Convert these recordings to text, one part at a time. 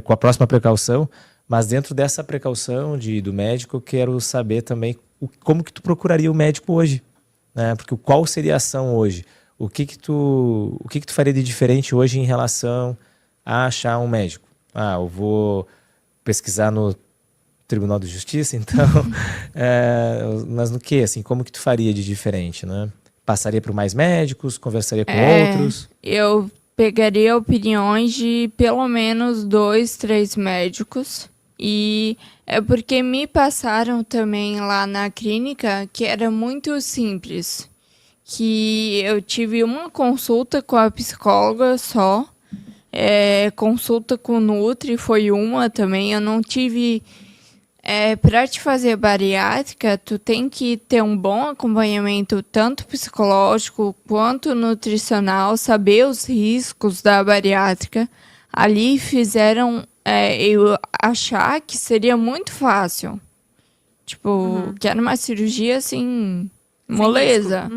com a próxima precaução, mas dentro dessa precaução do médico, eu quero saber também como que tu procuraria o médico hoje, né? Porque qual seria a ação hoje? O que que tu faria de diferente hoje em relação a achar um médico? Eu vou pesquisar no Tribunal de Justiça, então, mas no que, assim, como que tu faria de diferente, né? Passaria por mais médicos, conversaria com outros? Eu pegaria opiniões de pelo menos 2, 3 médicos. E é porque me passaram também lá na clínica que era muito simples. Que eu tive uma consulta com a psicóloga só. Consulta com o Nutri foi uma também. Eu não tive... para te fazer bariátrica, tu tem que ter um bom acompanhamento, tanto psicológico quanto nutricional, saber os riscos da bariátrica. Ali fizeram eu achar que seria muito fácil. Tipo, que era uma cirurgia, assim, moleza.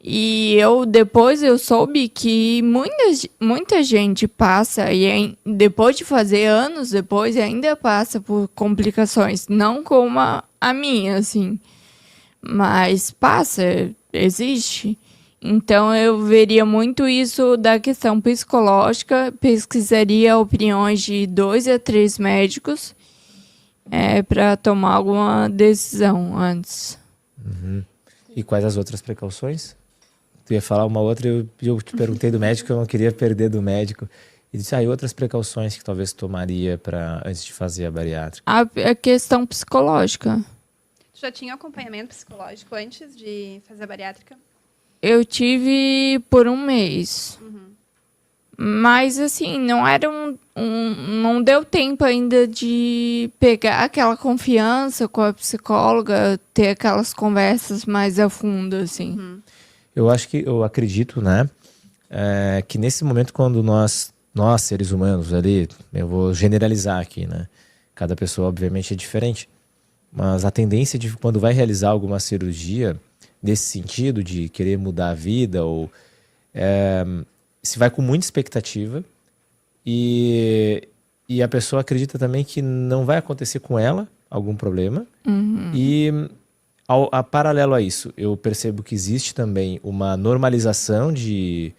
E depois eu soube que muita gente passa, depois de fazer anos depois, ainda passa por complicações. Não como a minha, assim. Mas passa, existe. Então eu veria muito isso da questão psicológica, pesquisaria opiniões de 2 a 3 médicos para tomar alguma decisão antes. E quais as outras precauções? Tu ia falar uma outra, eu te perguntei do médico, eu não queria perder do médico. E disse, outras precauções que talvez tomaria antes de fazer a bariátrica? A questão psicológica. Tu já tinha acompanhamento psicológico antes de fazer a bariátrica? Eu tive por 1 mês. Mas, assim, não era não deu tempo ainda de pegar aquela confiança com a psicóloga, ter aquelas conversas mais a fundo, assim. Eu acredito, né, que nesse momento quando nós seres humanos ali, eu vou generalizar aqui, né, cada pessoa obviamente é diferente, mas a tendência de quando vai realizar alguma cirurgia, nesse sentido de querer mudar a vida, ou se vai com muita expectativa e a pessoa acredita também que não vai acontecer com ela algum problema, e a paralelo a isso, eu percebo que existe também uma normalização de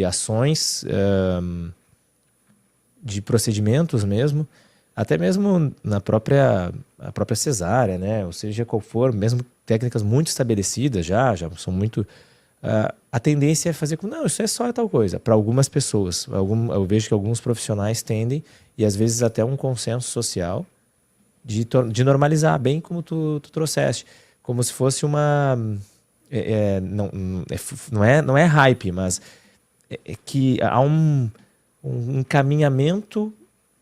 ações, de procedimentos mesmo, até mesmo a própria cesárea, né? Ou seja, qual for, mesmo técnicas muito estabelecidas já são muito... a tendência é fazer com, não, isso é só tal coisa. Para algumas pessoas, eu vejo que alguns profissionais tendem, e às vezes até um consenso social, de normalizar, bem como tu trouxeste, como se fosse uma... não é hype, mas que há um encaminhamento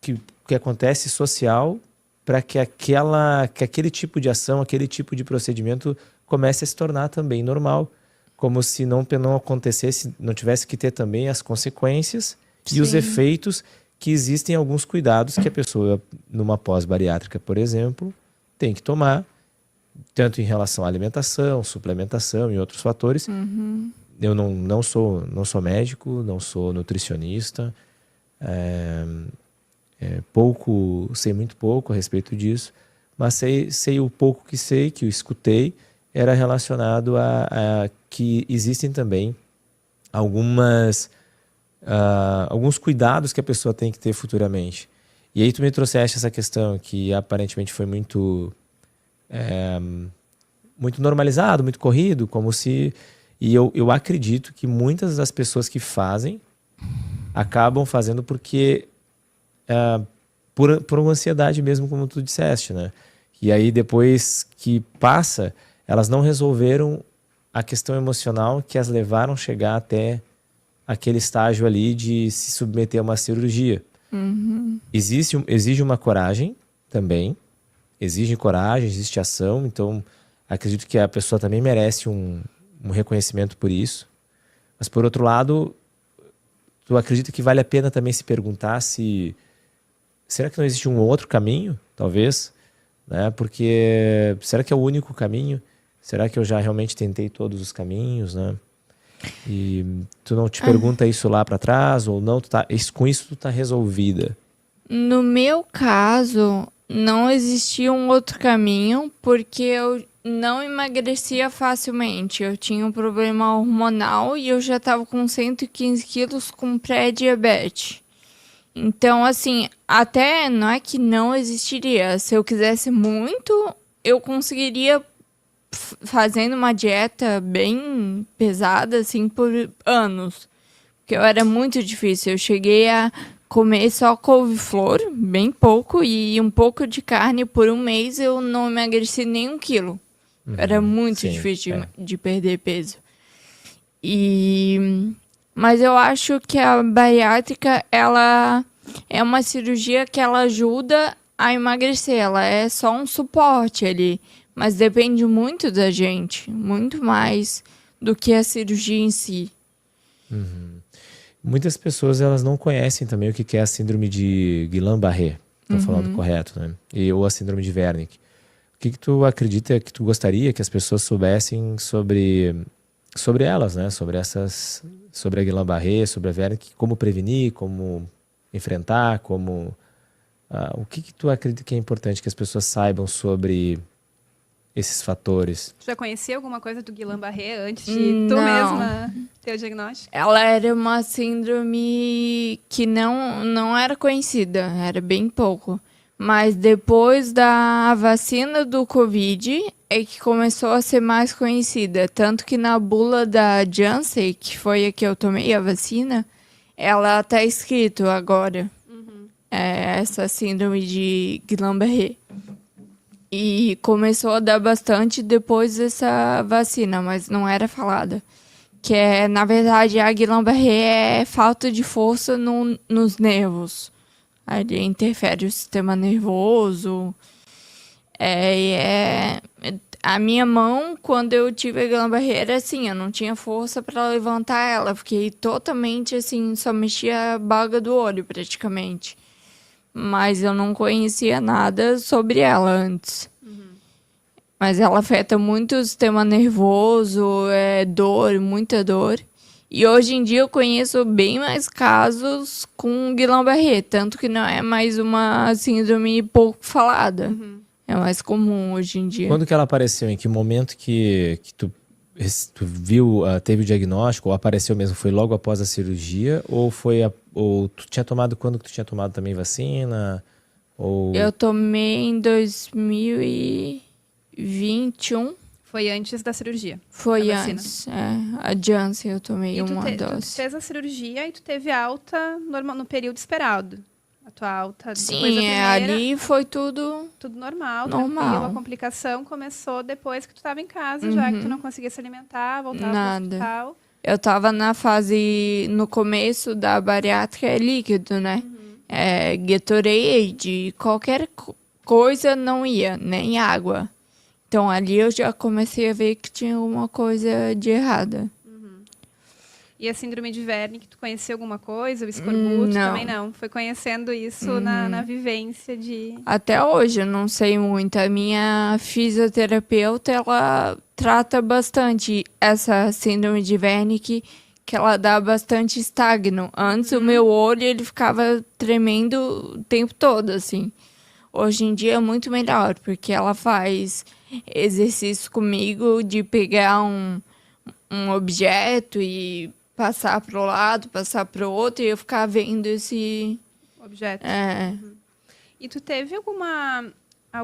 que acontece social para que aquele tipo de ação, aquele tipo de procedimento comece a se tornar também normal, como se não acontecesse, não tivesse que ter também as consequências e os efeitos que existem alguns cuidados que a pessoa, numa pós-bariátrica, por exemplo, tem que tomar, tanto em relação à alimentação, suplementação e outros fatores. Eu não sou médico, não sou nutricionista, sei muito pouco a respeito disso, mas sei o pouco que sei, que eu escutei, era relacionado a que existem também alguns cuidados que a pessoa tem que ter futuramente. E aí tu me trouxeste essa questão que aparentemente foi muito normalizado, muito corrido, como se... E eu acredito que muitas das pessoas que fazem acabam fazendo porque por uma ansiedade mesmo, como tu disseste, né? E aí depois que passa, elas não resolveram a questão emocional que as levaram a chegar até aquele estágio ali de se submeter a uma cirurgia. Exige uma coragem também, exige coragem, existe ação, então acredito que a pessoa também merece um reconhecimento por isso. Mas por outro lado, tu acredita que vale a pena também se perguntar será que não existe um outro caminho, talvez, né? Porque será que é o único caminho? Será que eu já realmente tentei todos os caminhos, né? E tu não te pergunta isso lá pra trás, ou não, com isso tu tá resolvida. No meu caso, não existia um outro caminho, porque eu não emagrecia facilmente. Eu tinha um problema hormonal e eu já estava com 115 quilos com pré-diabetes. Então, assim, até não é que não existiria. Se eu quisesse muito, eu conseguiria fazendo uma dieta bem pesada, assim, por anos. Porque eu era muito difícil. Eu cheguei a comer só couve-flor, bem pouco, e um pouco de carne por um mês. Eu não emagreci nem 1 quilo. Era muito sim, difícil de perder peso. Mas eu acho que a bariátrica, ela é uma cirurgia que ela ajuda a emagrecer. Ela é só um suporte ali. Mas depende muito da gente. Muito mais do que a cirurgia em si. Muitas pessoas, elas não conhecem também o que é a síndrome de Guillain-Barré. Estou falando correto, né? Ou a síndrome de Wernicke. O que tu acredita, que tu gostaria que as pessoas soubessem sobre elas, né? Sobre a Guillain-Barré, sobre a Wernicke, como prevenir, como enfrentar, o que tu acredita que é importante que as pessoas saibam sobre esses fatores? Tu já conhecia alguma coisa do Guillain-Barré antes de tu Não. mesma ter o diagnóstico? Ela era uma síndrome que não era conhecida, era bem pouco. Mas depois da vacina do Covid é que começou a ser mais conhecida. Tanto que na bula da Janssen, que foi a que eu tomei a vacina, ela tá escrito agora. Essa síndrome de Guillain-Barré. E começou a dar bastante depois dessa vacina, mas não era falada. Que na verdade, a Guillain-Barré é falta de força nos nervos. Ele interfere o sistema nervoso. A minha mão, quando eu tive a Guillain-Barré, era assim, eu não tinha força para levantar ela. Fiquei totalmente assim, só mexia a baga do olho praticamente. Mas eu não conhecia nada sobre ela antes. Mas ela afeta muito o sistema nervoso, dor, muita dor. E hoje em dia eu conheço bem mais casos com Guillain-Barré, tanto que não é mais uma síndrome pouco falada. É mais comum hoje em dia. Quando que ela apareceu? Em que momento que tu viu, teve o diagnóstico, ou apareceu mesmo? Foi logo após a cirurgia? Ou tu tinha tomado quando que tu tinha tomado também vacina? Eu tomei em 2021. Foi antes da cirurgia? Foi a vacina. antes. A Janssen eu tomei uma dose. Tu fez a cirurgia e tu teve alta no período esperado. A tua alta depois da Sim, primeira, ali foi tudo normal, normal. tranquilo. A complicação começou depois que tu estava em casa, já que tu não conseguia se alimentar, voltava pro hospital. Eu tava na fase, no começo da bariátrica, é líquido, né? Gatorade, qualquer coisa não ia, nem água. Então ali eu já comecei a ver que tinha alguma coisa de errada. E a síndrome de Wernicke, tu conhecia alguma coisa? O escorbuto também não? Foi conhecendo isso na vivência de... Até hoje eu não sei muito. A minha fisioterapeuta, ela trata bastante essa síndrome de Wernicke, que ela dá bastante estagno. Antes o meu olho, ele ficava tremendo o tempo todo, assim. Hoje em dia é muito melhor, porque ela faz exercício comigo de pegar um objeto e passar para o lado, passar para o outro, e eu ficar vendo esse objeto. E tu teve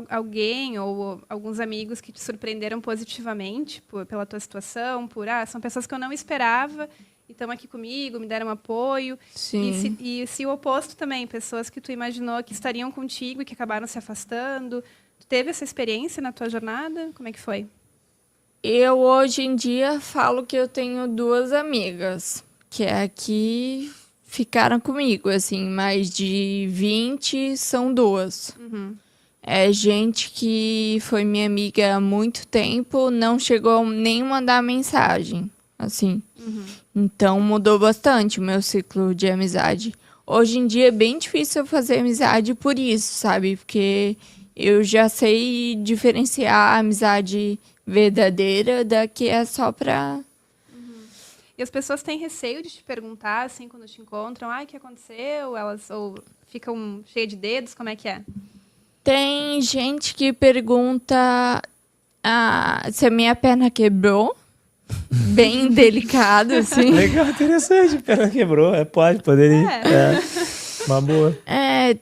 alguém ou alguns amigos que te surpreenderam positivamente pela tua situação? São pessoas que eu não esperava e estão aqui comigo, me deram apoio. Sim. E se o oposto também, pessoas que tu imaginou que estariam contigo e que acabaram se afastando. Tu teve essa experiência na tua jornada? Como é que foi? Eu, hoje em dia, falo que eu tenho 2 amigas, que é que ficaram comigo, assim, mais de 20 são 2. É gente que foi minha amiga há muito tempo, não chegou nem mandar mensagem, assim. Então, mudou bastante o meu ciclo de amizade. Hoje em dia é bem difícil eu fazer amizade por isso, sabe? Porque eu já sei diferenciar a amizade verdadeira da que é só pra... E as pessoas têm receio de te perguntar, assim, quando te encontram, o que aconteceu? Elas ou ficam cheias de dedos, como é que é? Tem gente que pergunta se a minha perna quebrou. Bem delicado, assim. Legal, interessante. Perna quebrou. Poderia. Uma boa.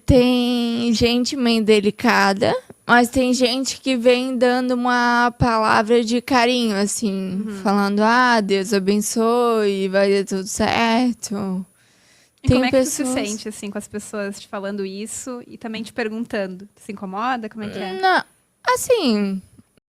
Tem gente meio delicada, mas tem gente que vem dando uma palavra de carinho, assim, falando, Deus abençoe, vai dar tudo certo. E como é que tu se sente, assim, com as pessoas te falando isso e também te perguntando? Tu se incomoda? Como é que é? Não, assim,